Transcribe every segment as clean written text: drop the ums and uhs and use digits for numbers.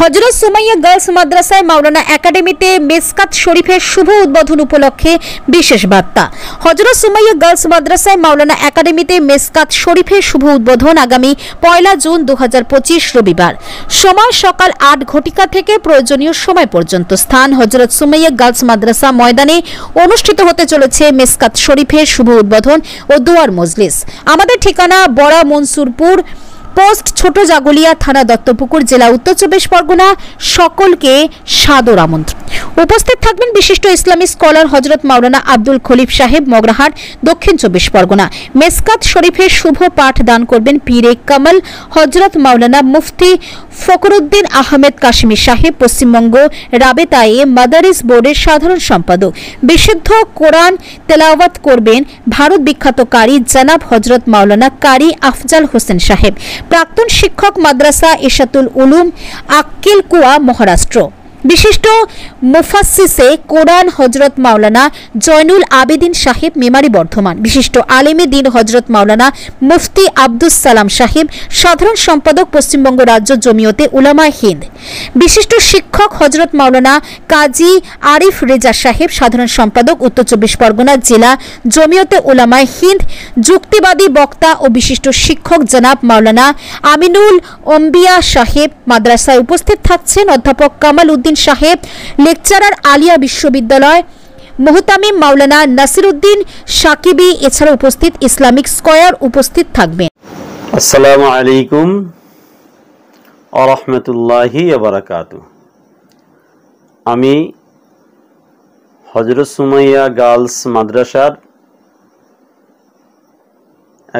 হযরত Sumaiya girls মাদ্রাসায় মাওলানা একাডেমিতে মিসকাত শরীফের শুভ উদ্বোধন উপলক্ষে বিশেষ বার্তা। হযরত সুমাইয়া গার্লস মাদ্রাসায় মাওলানা একাডেমিতে মিসকাত শরীফের শুভ উদ্বোধন আগামী 1 জুন 2025 রবিবার। সময় সকাল 8 ঘটিকা থেকে প্রয়োজনীয় সময় পর্যন্ত। স্থান হযরত সুমাইয়া গার্লস মাদ্রাসা ময়দানে অনুষ্ঠিত হতে চলেছে মিসকাত শরীফের শুভ উদ্বোধন ও দোয়ার মজলিস। আমাদের ঠিকানা বড়া মনসুরপুর পোস্ট ছোট জাগুলিয়া থানা দত্তপুকুর জেলা উত্তর চব্বিশ পরগনা। সকলকে সাদর আমন্ত্রণ। উপস্থিত থাকবেন বিশিষ্ট ইসলামী স্কলার হযরত মাওলানা আব্দুল খলিফ সাহেব, মগরাহাট, দক্ষিণ চব্বিশ পরগনা। মিসকাত শরীফের শুভ পাঠ দান করবেন পীরে কামাল হযরত মাওলানা মুফতি ফখরুদ্দিন আহমেদ কাশিমি সাহেব, পশ্চিমবঙ্গ রাবেতায়ে মাদারিস বোর্ডের সাধারণ সম্পাদক। বিশুদ্ধ কোরআন তেলাওয়াত করবেন ভারত বিখ্যাত কারি জনাব হযরত মাওলানা কারি আফজাল হোসেন সাহেব, প্রাক্তন শিক্ষক, মাদ্রাসা ইশাতুল উলুম, আক্কিলকুয়া, মহারাষ্ট্র। বিশিষ্ট মুফাসসিসে কোরআন হযরত মাওলানা জয়নুল আবেদিন সাহেব, মেমারি, বর্ধমান। বিশিষ্ট আলেমে দ্বীন হযরত মাওলানা মুফতি আব্দুস সালাম সাহেব, সাধারণ সম্পাদক, পশ্চিমবঙ্গ রাজ্য জমিয়তে উলামায়ে হিন্দ। বিশিষ্ট শিক্ষক হযরত মাওলানা কাজী আরিফ রেজা সাহেব, সাধারণ সম্পাদক, উত্তর চব্বিশ পরগনা জেলা জমিয়তে উলামায়ে হিন্দ। যুক্তিবাদী বক্তা ও বিশিষ্ট শিক্ষক জনাব মাওলানা আমিনুল অম্বিয়া সাহেব। মাদ্রাসায় উপস্থিত থাকছেন অধ্যাপক কামাল উদ্দিন সাহেব, লেকচারার, আলিয়া বিশ্ববিদ্যালয়, মুহতামিম মাওলানা নাসিরউদ্দিন সাকিবি। এছাড়া উপস্থিত ইসলামিক স্কয়ার উপস্থিত থাকবেন। আসসালামু আলাইকুম ওয়া রাহমাতুল্লাহি ওয়া বারাকাতুহু। আমি হযরত সুমাইয়া গার্লস মাদ্রাসার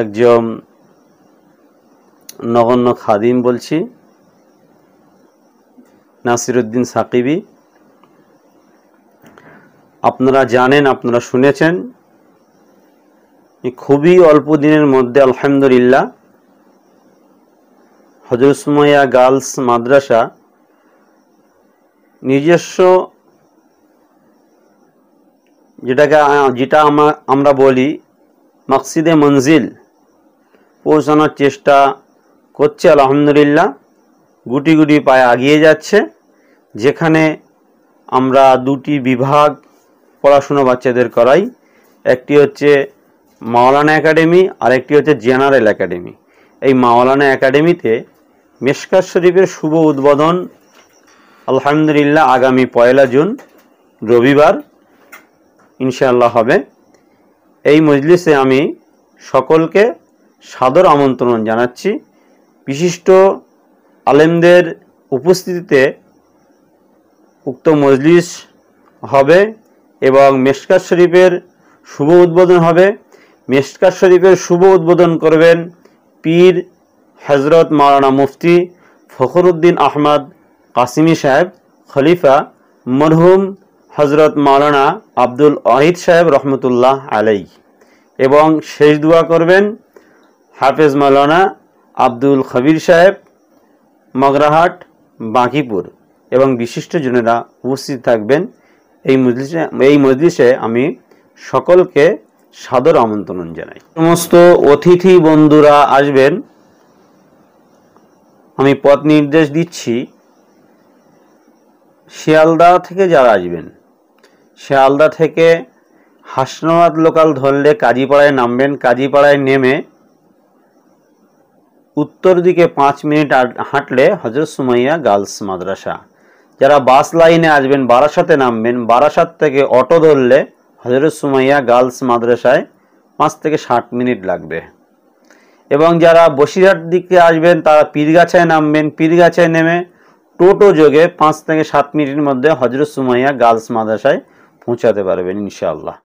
একজন নগণ্য খাদিম বলছি, নাসিরউদ্দিন সাকিবি। আপনারা জানেন, আপনারা শুনেছেন, খুবই অল্প দিনের মধ্যে আলহামদুলিল্লাহ হযরত সুমাইয়া গার্লস মাদ্রাসা নিজস্ব যেটা আমরা বলি মাকসিদে মঞ্জিল পৌঁছানোর চেষ্টা করছে। আলহামদুলিল্লাহ গুটি গুটি পায়ে এগিয়ে যাচ্ছে। যেখানে আমরা দুটি বিভাগ পড়াশুনো বাচ্চাদের করাই, একটি হচ্ছে মাওলানা একাডেমি আর একটি হচ্ছে জেনারেল একাডেমি। এই মাওলানা একাডেমিতে মিসকাত শরীফের শুভ উদ্বোধন আলহামদুলিল্লাহ আগামী 1 জুন রবিবার ইনশাআল্লাহ হবে। এই মজলিসে আমি সকলকে সাদর আমন্ত্রণ জানাচ্ছি। বিশিষ্ট আলেমদের উপস্থিতিতে উক্ত মজলিস হবে এবং মিসকাত শরীফের শুভ উদ্বোধন হবে। মিসকাত শরীফের শুভ উদ্বোধন করবেন পীর হযরত মাওলানা মুফতি ফখরুদ্দিন আহমদ কাশিমি সাহেব, খলিফা মরহুম হযরত মাওলানা আব্দুল ওয়াহিদ সাহেব রহমতুল্লাহ আলাইহি। এবং শেষ দোয়া করবেন হাফেজ মাওলানা আব্দুল খবির সাহেব, মগরাহাট, বাঁকিপুর। এবং বিশিষ্ট জনেরা উপস্থিত থাকবেন এই মজলিসে আমি সকলকে সাদর আমন্ত্রণ জানাই। সমস্ত অতিথি বন্ধুরা আসবেন। আমি পথ নির্দেশ দিচ্ছি। শিয়ালদা থেকে যারা আসবেন, শিয়ালদা থেকে হাসনাবাদ লোকাল ধরলে কাজীপাড়ায় নামবেন। কাজীপাড়ায় নেমে উত্তর দিকে 5 মিনিট হাঁটলে হযরত সুমাইয়া গার্লস মাদ্রাসা। যারা বাস লাইনে আসবেন বারাসাতে নামবেন। বারাসাত থেকে অটো ধরলে হযরত সুমাইয়া গার্লস মাদ্রাসায় 5 থেকে 7 মিনিট লাগবে। এবং যারা বসিরহাট দিকে আসবেন তারা পীরগাছায় নামবেন। পীরগাছায় নেমে টোটো যোগে 5 থেকে 7 মিনিটের মধ্যে হযরত সুমাইয়া গার্লস মাদ্রাসায় পৌঁছাতে পারবেন ইনশাআল্লাহ।